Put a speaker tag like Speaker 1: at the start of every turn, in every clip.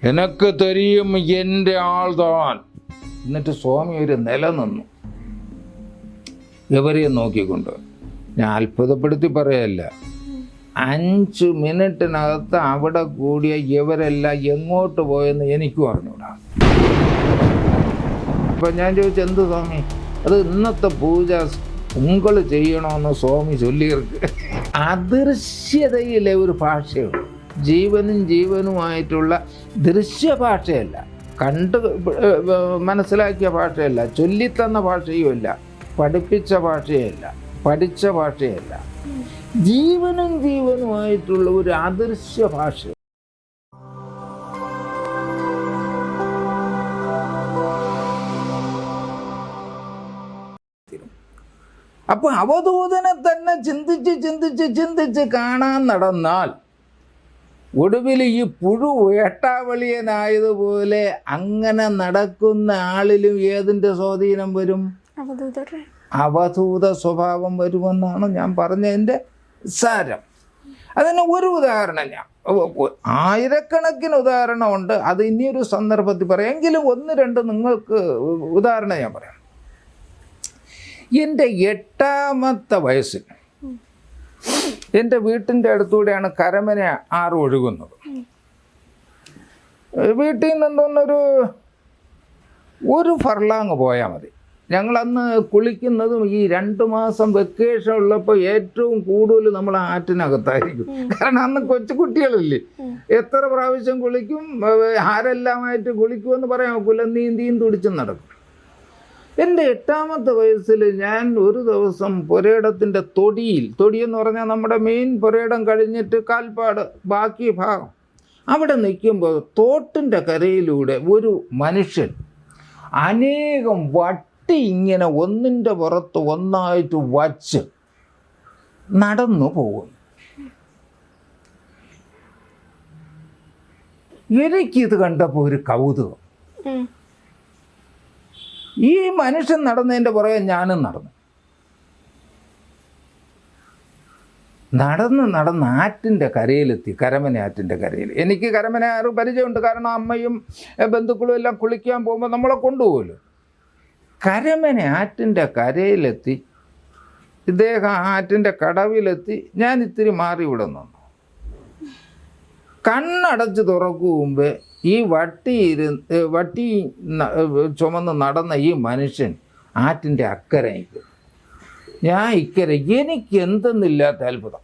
Speaker 1: എനക്ക് തെരിയും എൻ്റെ ആൾ താൻ. എന്നിട്ട് സ്വാമി ഒരു നിലനിന്നു ഇവരെയും നോക്കിക്കൊണ്ട്. ഞാൻ അത്ഭുതപ്പെടുത്തി പറയല്ല, 5 മിനിറ്റിനകത്ത് അവിടെ കൂടിയ ഇവരെല്ലാം എങ്ങോട്ട് പോയെന്ന് എനിക്കും അറിഞ്ഞൂടാ. അപ്പം ഞാൻ ചോദിച്ചു, എന്ത് സ്വാമി, അത് ഇന്നത്തെ പൂജ ഉങ്കൾ ചെയ്യണമെന്ന് സ്വാമി ചൊല്ലിയിருக்கு. അദൃശ്യതയിലെ ഒരു ഭാഷയുണ്ട്, ജീവനുമായിട്ടുള്ള ദൃശ്യഭാഷയല്ല, കണ്ട് മനസ്സിലാക്കിയ ഭാഷയല്ല, ചൊല്ലിത്തന്ന ഭാഷയുമല്ല, പഠിപ്പിച്ച ഭാഷയല്ല, പഠിച്ച ഭാഷയല്ല, ജീവനുമായിട്ടുള്ള ഒരു അദൃശ്യ ഭാഷ. അപ്പൊ അവധൂതനെ തന്നെ ചിന്തിച്ച് കാണാൻ നടന്നാൽ ഒടുവിൽ ഈ പുഴു വേട്ടാവളിയനായതുപോലെ അങ്ങനെ നടക്കുന്ന ആളിലും ഏതിൻ്റെ സ്വാധീനം വരും? അവധൂത സ്വഭാവം വരുമെന്നാണ് ഞാൻ പറഞ്ഞതിൻ്റെ സാരം. അതിന് ഒരു ഉദാഹരണം, ഞാൻ ആയിരക്കണക്കിന് ഉദാഹരണമുണ്ട്, അത് ഇനിയൊരു സന്ദർഭത്തിൽ പറയാം. എങ്കിലും 1-2 നിങ്ങൾക്ക് ഉദാഹരണം ഞാൻ പറയാം. എൻ്റെ 8ാമത്തെ വയസ്സിൽ എൻ്റെ വീട്ടിൻ്റെ അടുത്തൂടെയാണ് കരമന ആറ് ഒഴുകുന്നത്. വീട്ടിൽ നിന്നൊന്നൊരു ഫർലാങ് പോയാൽ മതി. ഞങ്ങളന്ന് കുളിക്കുന്നതും ഈ 2 മാസം വെക്കേഷൻ ഉള്ളപ്പോൾ ഏറ്റവും കൂടുതൽ നമ്മൾ ആറ്റിനകത്തായിരിക്കും. കാരണം അന്ന് കൊച്ചുകുട്ടികളില്ലേ, എത്ര പ്രാവശ്യം കുളിക്കും, ആരെല്ലാമായിട്ട് കുളിക്കുമെന്ന് പറയാൻ ഒക്കില്ല, നീന്തിയും തുടിച്ചും നടക്കും. എൻ്റെ 8ാമത്തെ വയസ്സിൽ ഞാൻ ഒരു ദിവസം പുരയിടത്തിൻ്റെ തൊടിയെന്ന് പറഞ്ഞാൽ നമ്മുടെ മെയിൻ പുരയിടം കഴിഞ്ഞിട്ട് കാൽപ്പാട് ബാക്കി ഭാഗം, അവിടെ നിൽക്കുമ്പോൾ തോട്ടിൻ്റെ കരയിലൂടെ ഒരു മനുഷ്യൻ അനേകം വട്ടി ഇങ്ങനെ ഒന്നിൻ്റെ പുറത്ത് ഒന്നായിട്ട് വച്ച് നടന്നു പോകുന്നു. എനിക്കിത് കണ്ടപ്പോൾ ഒരു കൗതുകം. ഈ മനുഷ്യൻ നടന്നതിൻ്റെ പുറകെ ഞാനും നടന്ന് ആറ്റിൻ്റെ കരയിലെത്തി, കരമന ആറ്റിൻ്റെ കരയിൽ. എനിക്ക് കരമന ആറ് പരിചയമുണ്ട്, കാരണം അമ്മയും ബന്ധുക്കളും എല്ലാം കുളിക്കാൻ പോകുമ്പോൾ നമ്മളെ കൊണ്ടുപോകുമല്ലോ. കരമന ആറ്റിൻ്റെ കരയിലെത്തി, ഇദ്ദേഹം ആറ്റിൻ്റെ കടവിലെത്തി, ഞാൻ ഇത്തിരി മാറി ഇവിടെ നിന്നു. കണ്ണടച്ച് തുറക്കും മുമ്പേ ഈ വട്ടി ചുമന്ന് നടന്ന ഈ മനുഷ്യൻ ആറ്റിൻ്റെ അക്കരെ നിൽക്കും, ഞാൻ ഇക്കരെ. എനിക്ക് എന്തെന്നില്ലാത്ത അത്ഭുതം,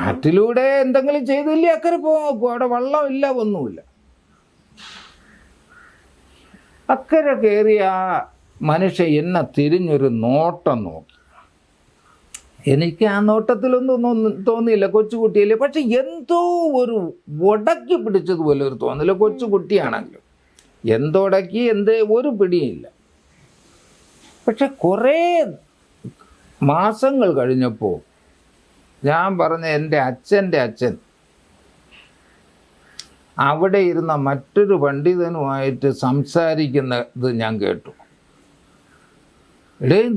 Speaker 1: ആറ്റിലൂടെ എന്തെങ്കിലും ചെയ്തില്ലേ അക്കരെ പോകും, അവിടെ വള്ളമില്ല, ഒന്നുമില്ല. അക്കരെ കയറിയ ആ മനുഷ്യൻ എന്നെ തിരിഞ്ഞൊരു നോട്ടം നോക്കി. എനിക്ക് ആ നോട്ടത്തിലൊന്നും തോന്നിയില്ല, കൊച്ചുകുട്ടിയല്ലേ, പക്ഷെ എന്തോ ഒരു ഉടക്കി പിടിച്ചതുപോലെ ഒരു തോന്നില്ല. കൊച്ചുകുട്ടിയാണെങ്കിലും എന്തൊടക്കി ഒരു പിടിയില്ല. പക്ഷെ കുറേ മാസങ്ങൾ കഴിഞ്ഞപ്പോൾ ഞാൻ പറഞ്ഞ എൻ്റെ അച്ഛൻ്റെ അച്ഛൻ അവിടെ ഇരുന്ന മറ്റൊരു പണ്ഡിതനുമായിട്ട് സംസാരിക്കുന്നത് ഞാൻ കേട്ടു.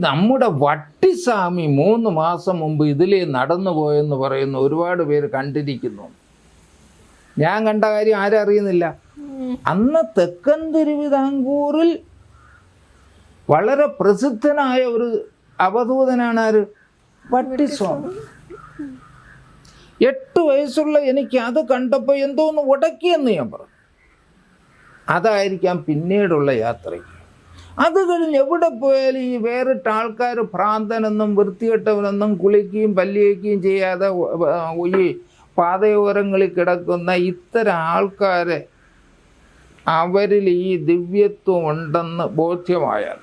Speaker 1: നമ്മുടെ വട്ടിസ്വാമി 3 മാസം മുമ്പ് ഇതിലേ നടന്നു പോയെന്ന് പറയുന്ന ഒരുപാട് പേര് കണ്ടിരിക്കുന്നു. ഞാൻ കണ്ട കാര്യം ആരും അറിയുന്നില്ല. അന്ന് തെക്കൻ തിരുവിതാംകൂറിൽ വളരെ പ്രസിദ്ധനായ ഒരു അവധൂതനാണ് ആര്? വട്ടിസ്വാമി. 8 വയസ്സുള്ള എനിക്ക് അത് കണ്ടപ്പോൾ എന്തോന്ന് ഉടക്കിയെന്ന് ഞാൻ പറഞ്ഞു. അതായിരിക്കാം പിന്നീടുള്ള യാത്രയ്ക്ക്. അത് കഴിഞ്ഞ് എവിടെ പോയാലും ഈ വേറിട്ട ആൾക്കാർ ഭ്രാന്തനെന്നും വൃത്തികെട്ടവനെന്നും കുളിക്കുകയും പല്ലിയേക്കുകയും ചെയ്യാതെ ഈ പാതയോരങ്ങളിൽ കിടക്കുന്ന ഇത്തരം ആൾക്കാരെ അവരിൽ ഈ ദിവ്യത്വം ഉണ്ടെന്ന് ബോധ്യമായാൽ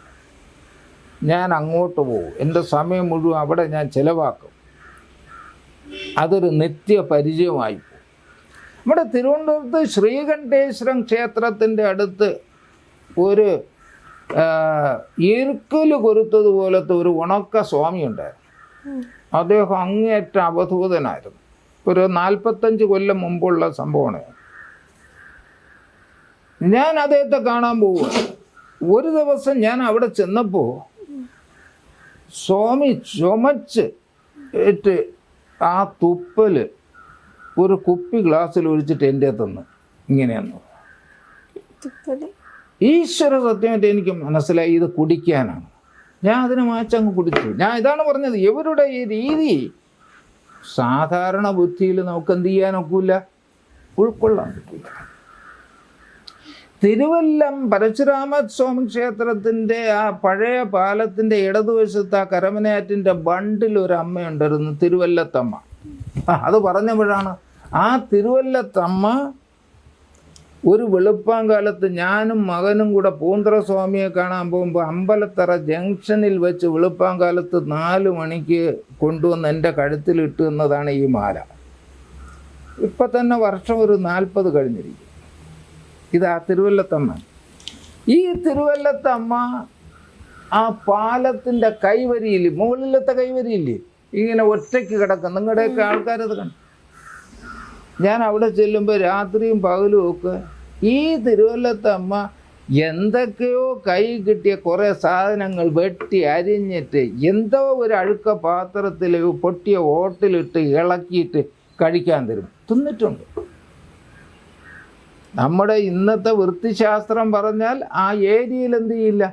Speaker 1: ഞാൻ അങ്ങോട്ട് പോകും. എൻ്റെ സമയം മുഴുവൻ അവിടെ ഞാൻ ചിലവാക്കും. അതൊരു നിത്യ പരിചയമായി പോകും. നമ്മുടെ തിരുവനന്തപുരത്ത് ശ്രീകണ്ഠേശ്വരം ക്ഷേത്രത്തിൻ്റെ അടുത്ത് ഒരു ഈർക്കല് കൊരുത്തതുപോലത്തെ ഒരു ഉണക്ക സ്വാമി ഉണ്ടായിരുന്നു. അദ്ദേഹം അങ്ങേയറ്റ അവധൂതനായിരുന്നു. ഒരു 45 കൊല്ലം മുമ്പുള്ള സംഭവമാണ്. ഞാൻ അദ്ദേഹത്തെ കാണാൻ പോവുകയാണ്. ഒരു ദിവസം ഞാൻ അവിടെ ചെന്നപ്പോൾ സ്വാമി ചുമച്ച് ആ തുപ്പൽ ഒരു കുപ്പി ഗ്ലാസ്സിൽ ഒഴിച്ചിട്ട് എൻ്റെ തന്ന് ഇങ്ങനെയെന്നു. ഈശ്വര സത്യമായിട്ട് എനിക്ക് മനസ്സിലായി ഇത് കുടിക്കാനാണ്. ഞാൻ അതിനെ മാച്ചങ്ങ് കുടിച്ചു. ഞാൻ ഇതാണ് പറഞ്ഞത്, ഇവരുടെ ഈ രീതി സാധാരണ ബുദ്ധിയിൽ നമുക്ക് എന്ത് ചെയ്യാനൊക്കില്ല, ഉൾക്കൊള്ളാൻ പറ്റില്ല. തിരുവല്ലം പരശുരാമസ്വാമി ക്ഷേത്രത്തിൻ്റെ ആ പഴയ പാലത്തിൻ്റെ ഇടതുവശത്ത് ആ കരമനയാറ്റിൻ്റെ ബണ്ടിൽ ഒരു അമ്മയുണ്ടായിരുന്നു, തിരുവല്ലത്തമ്മ. അത് പറഞ്ഞപ്പോഴാണ് ആ തിരുവല്ലത്തമ്മ ഒരു വെളുപ്പാങ്കാലത്ത് ഞാനും മകനും കൂടെ പൂന്തറസ്വാമിയെ കാണാൻ പോകുമ്പോൾ അമ്പലത്തറ ജംഗ്ഷനിൽ വെച്ച് വെളുപ്പാങ്കാലത്ത് 4 മണിക്ക് കൊണ്ടുവന്ന് എൻ്റെ കഴുത്തിലിട്ട് എന്നതാണ് ഈ മാല. ഇപ്പം തന്നെ വർഷം ഒരു 40 കഴിഞ്ഞിരിക്കും. ഇതാ തിരുവല്ലത്തമ്മ. ഈ തിരുവല്ലത്തമ്മ ആ പാലത്തിൻ്റെ കൈവരിയില്ലേ, മുകളിലത്തെ കൈവരിയില്ലേ, ഇങ്ങനെ ഒറ്റയ്ക്ക് കിടക്കും. നിങ്ങളുടെയൊക്കെ ആൾക്കാരത് കണ്ടു. ഞാൻ അവിടെ ചെല്ലുമ്പോൾ രാത്രിയും പകലും ഒക്കെ ഈ തിരുവല്ലത്തമ്മ എന്തൊക്കെയോ കൈ കിട്ടിയ കുറേ സാധനങ്ങൾ വെട്ടി അരിഞ്ഞിട്ട് എന്തോ ഒരു അഴുക്ക പാത്രത്തിൽ പൊട്ടിയ ഓട്ടിലിട്ട് ഇളക്കിയിട്ട് കഴിക്കാൻ തരും. തിന്നിട്ടുണ്ട്. നമ്മുടെ ഇന്നത്തെ വൃത്തിശാസ്ത്രം പറഞ്ഞാൽ ആ ഏരിയയിൽ എന്ത് ചെയ്യില്ല,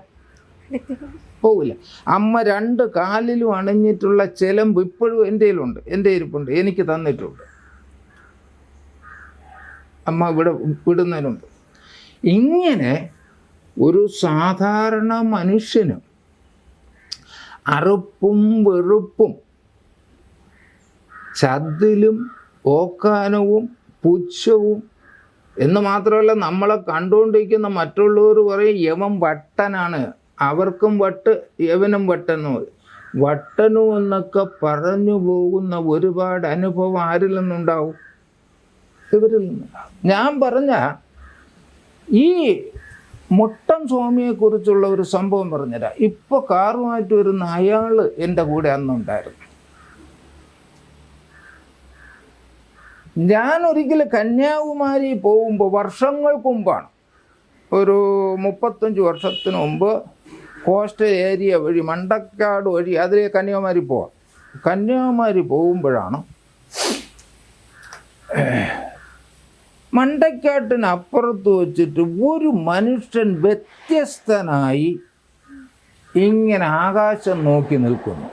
Speaker 1: പോകില്ല. അമ്മ 2 കാലിലും അണിഞ്ഞിട്ടുള്ള ചിലമ്പ് ഇപ്പോഴും എൻ്റെ കയ്യിലുണ്ട്, എൻ്റെ ഇരിപ്പുണ്ട്, എനിക്ക് തന്നിട്ടുണ്ട്. അമ്മ വിടുന്നതിനുണ്ട്. ഇങ്ങനെ ഒരു സാധാരണ മനുഷ്യന് അറുപ്പും വെറുപ്പും ചതിലും ഓക്കാനവും പുച്ഛവും എന്ന് മാത്രമല്ല, നമ്മളെ കണ്ടുകൊണ്ടിരിക്കുന്ന മറ്റുള്ളവർ പറയും യവൻ വട്ടനാണ്, അവർക്കും വട്ട് യവനും വട്ടനും വട്ടനും എന്നൊക്കെ പറഞ്ഞു പോകുന്ന ഒരുപാട് അനുഭവം ആരിൽ നിന്നുണ്ടാവും, ഇവരിൽ നിന്നുണ്ടാവും. ഞാൻ പറഞ്ഞ ഈ മുട്ടൻ സ്വാമിയെക്കുറിച്ചുള്ള ഒരു സംഭവം പറഞ്ഞുതരാം. ഇപ്പോൾ കാറുമായിട്ട് വരുന്ന അയാൾ എൻ്റെ കൂടെ അന്നുണ്ടായിരുന്നു. ഞാൻ ഒരിക്കലും കന്യാകുമാരി പോകുമ്പോൾ വർഷങ്ങൾക്ക് മുമ്പാണ്, ഒരു 35 വർഷത്തിന് മുമ്പ് കോസ്റ്റൽ ഏരിയ വഴി മണ്ടക്കാട് വഴി അതിലെ കന്യാകുമാരി പോവാം. കന്യാകുമാരി പോകുമ്പോഴാണ് മണ്ടക്കാട്ടിനപ്പുറത്ത് വെച്ചിട്ട് ഒരു മനുഷ്യൻ വ്യത്യസ്തനായി ഇങ്ങനെ ആകാശം നോക്കി നിൽക്കുന്നു.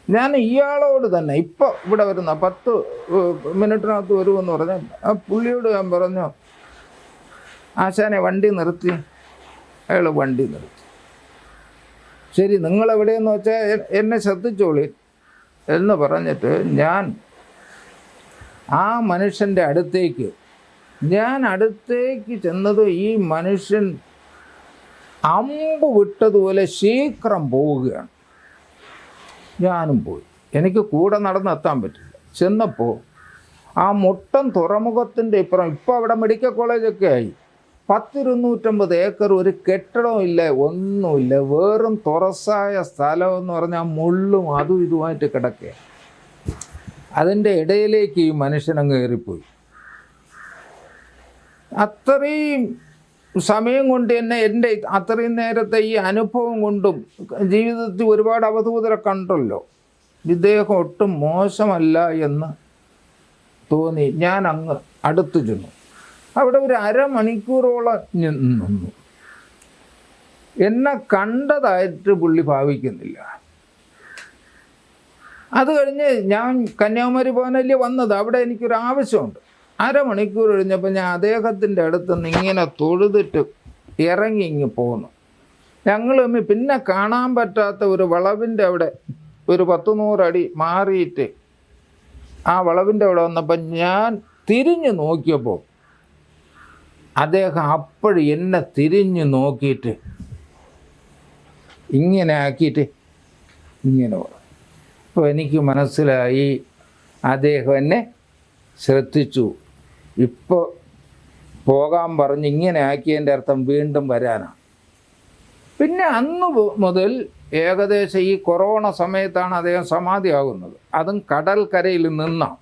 Speaker 1: ഞാൻ ഇയാളോട് തന്നെ ഇപ്പോൾ ഇവിടെ വരുന്ന 10 മിനിറ്റിനകത്ത് വരുമെന്ന് പറഞ്ഞാൽ ആ പുള്ളിയോട് ഞാൻ പറഞ്ഞു, ആശാനെ വണ്ടി നിർത്തി. അയാൾ വണ്ടി നിർത്തി. ശരി, നിങ്ങളെവിടെയെന്ന് വെച്ചാൽ എന്നെ ശ്രദ്ധിച്ചോളി എന്ന് പറഞ്ഞിട്ട് ഞാൻ ആ മനുഷ്യൻ്റെ അടുത്തേക്ക് ചെന്നത് ഈ മനുഷ്യൻ അമ്പ് വിട്ടതുപോലെ ശീഘ്രം പോവുകയാണ്. ഞാനും പോയി. എനിക്ക് കൂടെ നടന്നെത്താൻ പറ്റില്ല. ചെന്നപ്പോൾ ആ മുട്ടൻ തുറമുഖത്തിൻ്റെ ഇപ്പുറം, ഇപ്പോൾ അവിടെ മെഡിക്കൽ കോളേജൊക്കെ ആയി, 10-250 ഏക്കർ, ഒരു കെട്ടിടവും ഇല്ല, ഒന്നുമില്ല, വെറും തുറസായ സ്ഥലമെന്ന് പറഞ്ഞാൽ മുള്ളും അതും ഇതുമായിട്ട് കിടക്കുക. അതിൻ്റെ ഇടയിലേക്ക് ഈ മനുഷ്യനങ്ങ് കയറിപ്പോയി. അത്രയും സമയം കൊണ്ട് തന്നെ എൻ്റെ അത്രയും നേരത്തെ ഈ അനുഭവം കൊണ്ടും ജീവിതത്തിൽ ഒരുപാട് അവധൂതരെ കണ്ടല്ലോ, ഇദ്ദേഹം ഒട്ടും മോശമല്ല എന്ന് തോന്നി. ഞാൻ അങ്ങ് അടുത്ത് ചെന്നു. അവിടെ ഒരു അരമണിക്കൂറോളം നിന്നു. എന്നെ കണ്ടതായിട്ട് പുള്ളി ഭാവിക്കുന്നില്ല. അത് കഴിഞ്ഞ് ഞാൻ കന്യാകുമാരി പോകാനല്ലേ വന്നത്, അവിടെ എനിക്കൊരു ആവശ്യമുണ്ട്. അരമണിക്കൂർ കഴിഞ്ഞപ്പോൾ ഞാൻ അദ്ദേഹത്തിൻ്റെ അടുത്ത് നിന്ന് ഇങ്ങനെ തൊഴുതിട്ട് ഇറങ്ങി ഇങ്ങ് പോന്നു. ഞങ്ങൾ പിന്നെ കാണാൻ പറ്റാത്ത ഒരു വളവിൻ്റെ അവിടെ ഒരു 10-100 അടി മാറിയിട്ട് ആ വളവിൻ്റെ അവിടെ വന്നപ്പോൾ ഞാൻ തിരിഞ്ഞു നോക്കിയപ്പോൾ അദ്ദേഹം അപ്പോഴും എന്നെ തിരിഞ്ഞു നോക്കിയിട്ട് ഇങ്ങനെ ആക്കിയിട്ട് ഇങ്ങനെ പറഞ്ഞു. അപ്പോൾ എനിക്ക് മനസ്സിലായി അദ്ദേഹം എന്നെ ശ്രദ്ധിച്ചു. ഇപ്പോൾ പോകാൻ പറഞ്ഞ് ഇങ്ങനെ ആക്കിയതിൻ്റെ അർത്ഥം വീണ്ടും വരാനാണ്. പിന്നെ അന്ന് മുതൽ ഏകദേശം ഈ കൊറോണ സമയത്താണ് അദ്ദേഹം സമാധിയാകുന്നത്. അതും കടൽക്കരയിൽ നിന്നാണ്.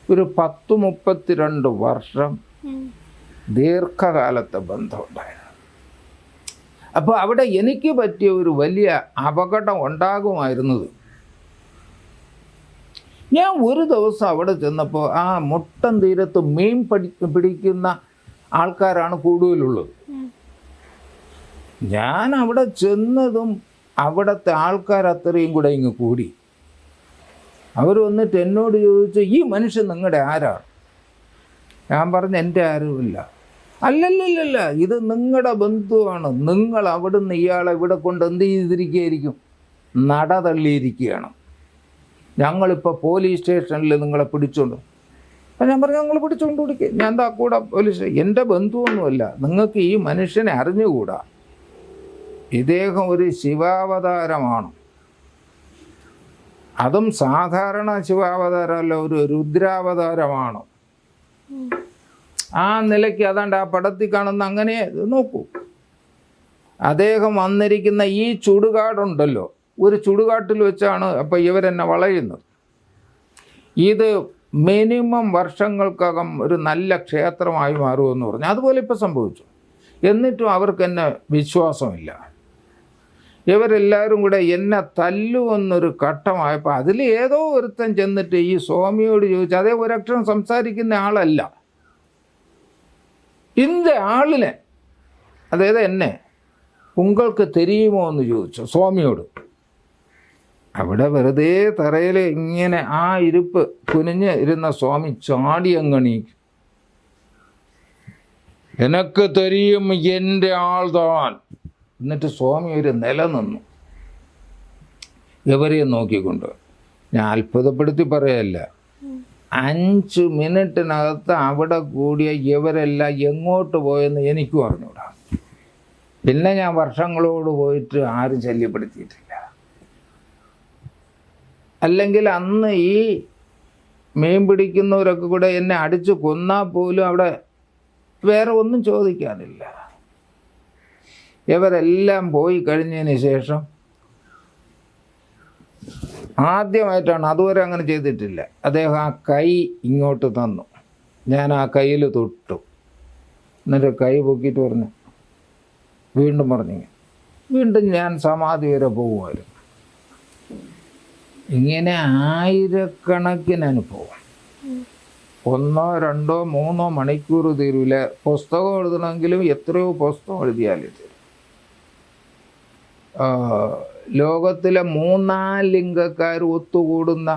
Speaker 1: ഒരു 10-32 വർഷം ദീർഘകാലത്തെ ബന്ധമുണ്ടായിരുന്നു. അപ്പോൾ അവിടെ എനിക്ക് പറ്റിയ ഒരു വലിയ അപകടം ഉണ്ടാകുമായിരുന്നത്, ഞാൻ ഒരു ദിവസം അവിടെ ചെന്നപ്പോൾ ആ മുട്ടൻ തീരത്ത് മീൻ പിടിക്കുന്ന ആൾക്കാരാണ് കൂടുതലുള്ളത്. ഞാൻ അവിടെ ചെന്നതും അവിടുത്തെ ആൾക്കാർ അത്രയും കൂടെ ഇങ്ങ് കൂടി. അവർ വന്നിട്ട് എന്നോട് ചോദിച്ചു, ഈ മനുഷ്യൻ നിങ്ങളുടെ ആരാണ്? ഞാൻ പറഞ്ഞു, എൻ്റെ ആരുമില്ല. അല്ലല്ലല്ല, ഇത് നിങ്ങളുടെ ബന്ധുവാണ്. നിങ്ങൾ അവിടുന്ന് ഇയാളെ ഇവിടെ കൊണ്ട് എന്ത് ചെയ്തിരിക്കുകയായിരിക്കും? നട തള്ളിയിരിക്കുകയാണ്. ഞങ്ങളിപ്പോൾ പോലീസ് സ്റ്റേഷനിൽ നിങ്ങളെ പിടിച്ചോണ്ട്. അപ്പം ഞാൻ പറഞ്ഞു, ഞങ്ങൾ പിടിച്ചുകൊണ്ട് പിടിക്കുക. ഞാൻ എന്താ കൂടെ പോലീസ്? എൻ്റെ ബന്ധുവൊന്നുമല്ല, നിങ്ങൾക്ക് ഈ മനുഷ്യനെ അറിഞ്ഞുകൂടാ. ഇദ്ദേഹം ഒരു ശിവാവതാരമാണ്. അതും സാധാരണ ശിവാവതാരമല്ല, ഒരു രുദ്രാവതാരമാണ്. ആ നിലയ്ക്ക് അതാണ്ട് ആ പടത്തിൽ കാണുന്ന അങ്ങനെ നോക്കൂ. അദ്ദേഹം വന്നിരിക്കുന്ന ഈ ചുടുകാടുണ്ടല്ലോ, ഒരു ചുടുകാട്ടിൽ വെച്ചാണ് അപ്പം ഇവരെന്നെ വളയുന്നത്. ഇത് മിനിമം വർഷങ്ങൾക്കകം ഒരു നല്ല ക്ഷേത്രമായി മാറുമെന്ന് പറഞ്ഞു. അതുപോലെ ഇപ്പം സംഭവിച്ചു. എന്നിട്ടും അവർക്ക് എന്നെ വിശ്വാസമില്ല. ഇവരെല്ലാവരും കൂടെ എന്നെ തല്ലുമെന്നൊരു ഘട്ടമായപ്പോൾ അതിൽ ഏതോ ഒരുത്തൻ ചെന്നിട്ട് ഈ സ്വാമിയോട് ചോദിച്ചു. അതേ ഒരക്ഷരം സംസാരിക്കുന്ന ആളല്ല, இந்த ആളിനെ, അതായത് എന്നെ ഉങ്ങൾക്ക് തെരിയുമോ എന്ന് ചോദിച്ചു സ്വാമിയോട്. അവിടെ വെറുതെ തറയിൽ ഇങ്ങനെ ആ ഇരിപ്പ് കുനിഞ്ഞ് ഇരുന്ന സ്വാമി ചാടി അങ്ങണീക്കും. എനക്ക് തെരിയും, എൻ്റെ ആൾ താൻ. എന്നിട്ട് സ്വാമി ഒരു നിലനിന്നു ഇവരെ നോക്കിക്കൊണ്ട്. ഞാൻ അത്ഭുതപ്പെടുത്തി പറയല്ല, 5 മിനിറ്റിനകത്ത് അവിടെ കൂടിയ ഇവരെല്ലാം എങ്ങോട്ട് പോയെന്ന് എനിക്കും അറിഞ്ഞൂടാ. പിന്നെ ഞാൻ വർഷങ്ങളോട് പോയിട്ട് ആരും ശല്യപ്പെടുത്തിയിട്ടില്ല. അല്ലെങ്കിൽ അന്ന് ഈ മീൻ പിടിക്കുന്നവരൊക്കെ കൂടെ എന്നെ അടിച്ചു കൊന്നാൽ പോലും അവിടെ വേറെ ഒന്നും ചോദിക്കാനില്ല. ഇവരെല്ലാം പോയി കഴിഞ്ഞതിന് ശേഷം ആദ്യമായിട്ടാണ്, അതുവരെ അങ്ങനെ ചെയ്തിട്ടില്ല, അദ്ദേഹം ആ കൈ ഇങ്ങോട്ട് തന്നു. ഞാൻ ആ കയ്യിൽ തൊട്ടു. എന്നിട്ട് കൈ പൊക്കിയിട്ട് പറഞ്ഞു, വീണ്ടും പറഞ്ഞു. വീണ്ടും ഞാൻ സമാധി വരെ പോകുമായിരുന്നു. ഇങ്ങനെ ആയിരക്കണക്കിന് അനുഭവം. 1, 2, 3 മണിക്കൂർ തീരൂല. പുസ്തകം എഴുതണമെങ്കിലും എത്രയോ പുസ്തകം എഴുതിയാലേ തീരും. ലോകത്തിലെ 3-4 ലിംഗക്കാർ ഒത്തുകൂടുന്ന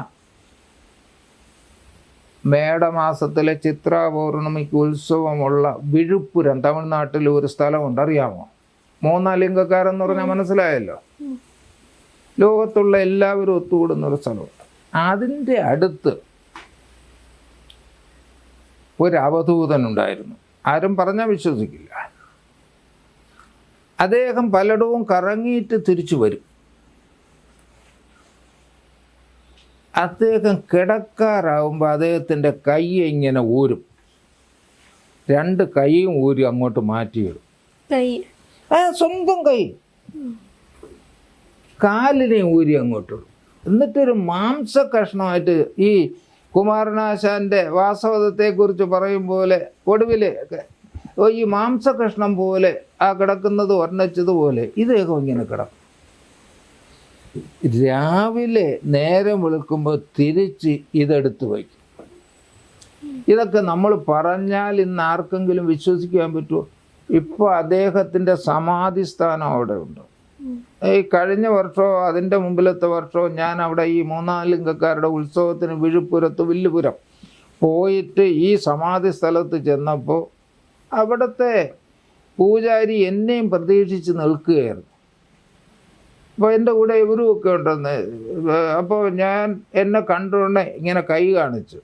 Speaker 1: മേടമാസത്തിലെ ചിത്രാ പൗർണമിക്ക് ഉത്സവമുള്ള വിഴുപ്പുരം, തമിഴ്നാട്ടിൽ ഒരു സ്ഥലമുണ്ട്, അറിയാമോ? 3-4 ലിംഗക്കാരെന്ന് പറഞ്ഞാൽ മനസ്സിലായല്ലോ. ലോകത്തുള്ള എല്ലാവരും ഒത്തുകൂടുന്ന ഒരു സ്ഥലമുണ്ട്. അതിൻ്റെ അടുത്ത് ഒരു അവധൂതനുണ്ടായിരുന്നു. ആരും പറഞ്ഞാൽ വിശ്വസിക്കില്ല. അദ്ദേഹം പലയിടവും കറങ്ങിയിട്ട് തിരിച്ചു വരും. അദ്ദേഹം കിടക്കാറാവുമ്പോൾ അദ്ദേഹത്തിൻ്റെ കൈ ഇങ്ങനെ ഊരും. 2 കൈയും ഊരി അങ്ങോട്ട് മാറ്റിയിടും. സ്വന്തം കൈ. കാലിനെ ഊരി അങ്ങോട്ടിടും. എന്നിട്ടൊരു മാംസ കഷ്ണമായിട്ട്, ഈ കുമാരനാശാൻ്റെ വാസവദത്തെക്കുറിച്ച് പറയും പോലെ, ഒടുവിൽ ഈ മാംസ കഷ്ണം പോലെ ആ കിടക്കുന്നത് വർണ്ണിച്ചതുപോലെ ഇദ്ദേഹം ഇങ്ങനെ കിടക്കും. രാവിലെ നേരം വെളുക്കുമ്പോൾ തിരിച്ച് ഇതെടുത്ത് വയ്ക്കും. ഇതൊക്കെ നമ്മൾ പറഞ്ഞാൽ ഇന്ന് ആർക്കെങ്കിലും വിശ്വസിക്കാൻ പറ്റുമോ? ഇപ്പോൾ അദ്ദേഹത്തിൻ്റെ സമാധി സ്ഥാനം അവിടെ ഉണ്ട്. ഈ കഴിഞ്ഞ വർഷമോ അതിൻ്റെ മുമ്പിലത്തെ വർഷമോ ഞാൻ അവിടെ ഈ 3-4 ലിംഗക്കാരുടെ ഉത്സവത്തിന് വിഴുപ്പുരത്ത്, വില്ലുപുരം പോയിട്ട് ഈ സമാധി സ്ഥലത്ത് ചെന്നപ്പോൾ അവിടുത്തെ പൂജാരി എന്നെയും പ്രതീക്ഷിച്ച് നിൽക്കുകയായിരുന്നു. അപ്പോൾ എൻ്റെ കൂടെ ഇവരുമൊക്കെ ഉണ്ടെന്ന്. അപ്പോൾ ഞാൻ എന്നെ കണ്ടുകൊണ്ട് ഇങ്ങനെ കൈ കാണിച്ചു.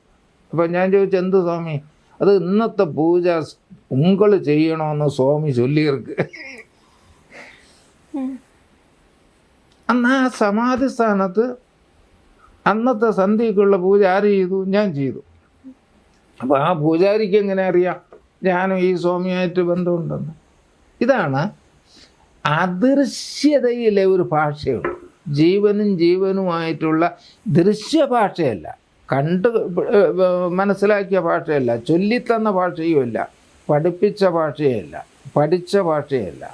Speaker 1: അപ്പോൾ ഞാൻ ചോദിച്ചു, എന്ത് സ്വാമി? അത് ഇന്നത്തെ പൂജ ഉങ്കൾ ചെയ്യണമെന്ന് സ്വാമി ചൊല്ലിയിருக்கு. അന്ന് ആ സമാധി സ്ഥാനത്ത് അന്നത്തെ സന്ധ്യയ്ക്കുള്ള പൂജ ആര് ചെയ്തു? ഞാൻ ചെയ്തു. അപ്പോൾ ആ പൂജാരിക്ക് എങ്ങനെ അറിയാം ഞാനും ഈ സ്വാമിയായിട്ട് ബന്ധമുണ്ടെന്ന്? ഇതാണ് അദൃശ്യതയിലെ ഒരു ഭാഷയുണ്ട്. ജീവനും ജീവനുമായിട്ടുള്ള ദൃശ്യഭാഷയല്ല, കണ്ട് മനസ്സിലാക്കിയ ഭാഷയല്ല, ചൊല്ലിത്തന്ന ഭാഷയുമല്ല, പഠിപ്പിച്ച ഭാഷയല്ല, പഠിച്ച ഭാഷയല്ല.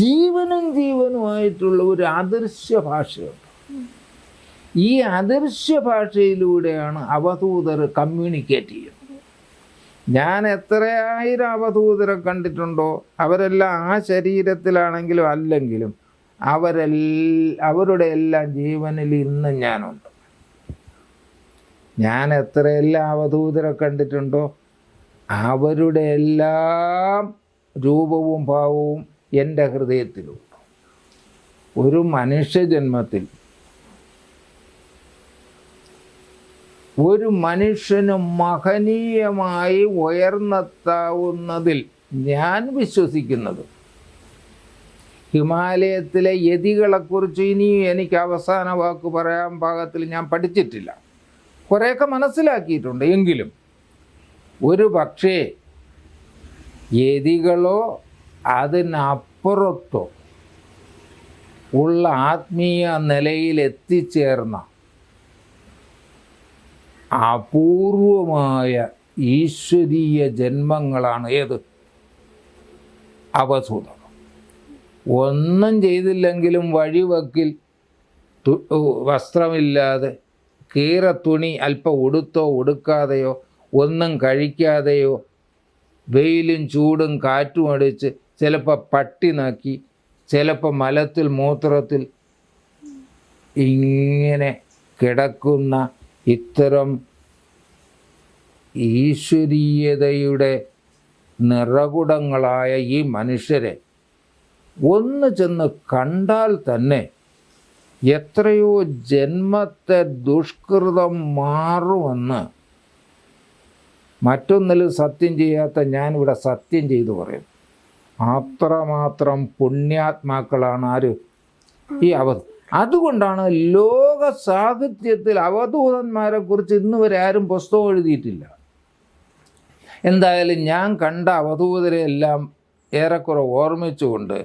Speaker 1: ജീവനും ജീവനുമായിട്ടുള്ള ഒരു അദൃശ്യ ഭാഷയുണ്ട്. ഈ അദൃശ്യ ഭാഷയിലൂടെയാണ് അവധൂതർ കമ്മ്യൂണിക്കേറ്റ് ചെയ്യുന്നത്. ഞാൻ എത്രയായിരം അവധൂതരെ കണ്ടിട്ടുണ്ടോ, അവരെല്ലാം ആ ശരീരത്തിലാണെങ്കിലും അല്ലെങ്കിലും അവരുടെ എല്ലാം ജീവനിൽ ഇന്നും ഞാനുണ്ട്. ഞാൻ എത്രയെല്ലാം അവധൂതരെ കണ്ടിട്ടുണ്ടോ, അവരുടെ എല്ലാം രൂപവും ഭാവവും എൻ്റെ ഹൃദയത്തിലുണ്ട്. ഒരു മനുഷ്യജന്മത്തിൽ ഒരു മനുഷ്യന് മഹനീയമായി ഉയർന്നെത്താവുന്നതിൽ ഞാൻ വിശ്വസിക്കുന്നത്, ഹിമാലയത്തിലെ യതികളെക്കുറിച്ച് ഇനിയും എനിക്ക് അവസാന വാക്ക് പറയാൻ പാകത്തിൽ ഞാൻ പഠിച്ചിട്ടില്ല, കുറേയൊക്കെ മനസ്സിലാക്കിയിട്ടുണ്ട്. എങ്കിലും ഒരു പക്ഷേ യതികളോ അതിനപ്പുറത്തോ ഉള്ള ആത്മീയ നിലയിൽ എത്തിച്ചേർന്ന അപൂർവമായ ഈശ്വരീയ ജന്മങ്ങളാണ് ഏത് അവധൂതം. ഒന്നും ചെയ്തില്ലെങ്കിലും വഴിവക്കിൽ വസ്ത്രമില്ലാതെ കീറത്തുണി അല്പം ഉടുത്തോ ഉടുക്കാതെയോ ഒന്നും കഴിക്കാതെയോ വെയിലും ചൂടും കാറ്റും അടിച്ച് ചിലപ്പോൾ പട്ടി നക്കി ചിലപ്പോൾ മലത്തിൽ മൂത്രത്തിൽ ഇങ്ങനെ കിടക്കുന്ന ഇത്തരം ഈശ്വരീയതയുടെ നിറകുടങ്ങളായ ഈ മനുഷ്യരെ ഒന്ന് ചെന്ന് കണ്ടാൽ തന്നെ എത്രയോ ജന്മത്തെ ദുഷ്കൃതം മാറുമെന്ന് മറ്റൊന്നിലും സത്യം ചെയ്യാത്ത ഞാനിവിടെ സത്യം ചെയ്തു പറയും. അത്രമാത്രം പുണ്യാത്മാക്കളാണ് ആര്? ഈ അതുകൊണ്ടാണ് ലോക സാഹിത്യത്തിൽ അവധൂതന്മാരെ കുറിച്ച് ഇന്ന് വരെ ആരും പുസ്തകം എഴുതിയിട്ടില്ല. എന്തായാലും ഞാൻ കണ്ട അവധൂതരെ എല്ലാം ഏറെക്കുറെ ഓർമ്മിച്ചുകൊണ്ട്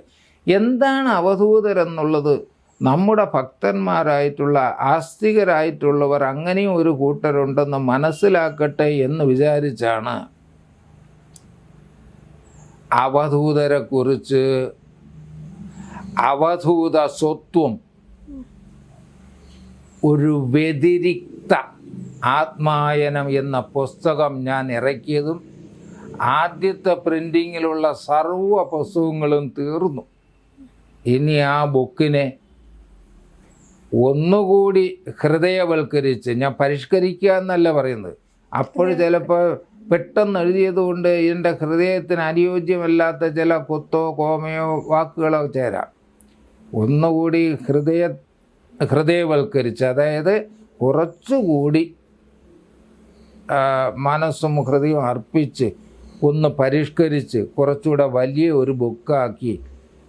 Speaker 1: എന്താണ് അവധൂതരെന്നുള്ളത് നമ്മുടെ ഭക്തന്മാരായിട്ടുള്ള ആസ്തികരായിട്ടുള്ളവർ അങ്ങനെയും ഒരു കൂട്ടരുണ്ടെന്ന് മനസ്സിലാക്കട്ടെ എന്ന് വിചാരിച്ചാണ് അവധൂതരെക്കുറിച്ച് അവധൂത സ്വത്വം ഒരു വ്യതിരിക്ത ആത്മായനം എന്ന പുസ്തകം ഞാൻ ഇറക്കിയതും ആദ്യത്തെ പ്രിൻറ്റിങ്ങിലുള്ള സർവ്വ പുസ്തകങ്ങളും തീർന്നു. ഇനി ആ ബുക്കിനെ ഒന്നുകൂടി ഹൃദയവൽക്കരിച്ച്, ഞാൻ പരിഷ്കരിക്കുക എന്നല്ല പറയുന്നത്, അപ്പോൾ ചിലപ്പോൾ പെട്ടെന്ന് എഴുതിയതുകൊണ്ട് ഇതിൻ്റെ ഹൃദയത്തിന് അനുയോജ്യമല്ലാത്ത ചില കൊത്തോ കോമയോ വാക്കുകളോ ചേരാം. ഒന്നുകൂടി ഹൃദയവൽക്കരിച്ച്, അതായത് കുറച്ചുകൂടി മനസ്സും ഹൃദയവും അർപ്പിച്ച് ഒന്ന് പരിഷ്കരിച്ച് കുറച്ചുകൂടെ വലിയ ഒരു ബുക്കാക്കി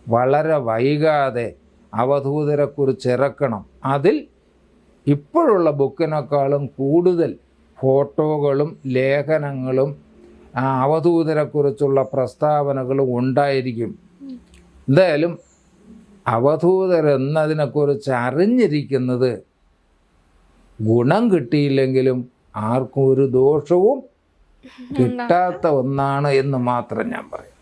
Speaker 1: വളരെ വൈകാതെ അവധൂതരെക്കുറിച്ച് ഇറക്കണം. അതിൽ ഇപ്പോഴുള്ള ബുക്കിനേക്കാളും കൂടുതൽ ഫോട്ടോകളും ലേഖനങ്ങളും അവധൂതരെക്കുറിച്ചുള്ള പ്രസ്താവനകളും ഉണ്ടായിരിക്കും. എന്തായാലും അവധൂതരെന്നതിനെക്കുറിച്ച് അറിഞ്ഞിരിക്കുന്നത് ഗുണം കിട്ടിയില്ലെങ്കിലും ആർക്കും ഒരു ദോഷവും കിട്ടാത്ത ഒന്നാണ് എന്ന് മാത്രം ഞാൻ പറയും.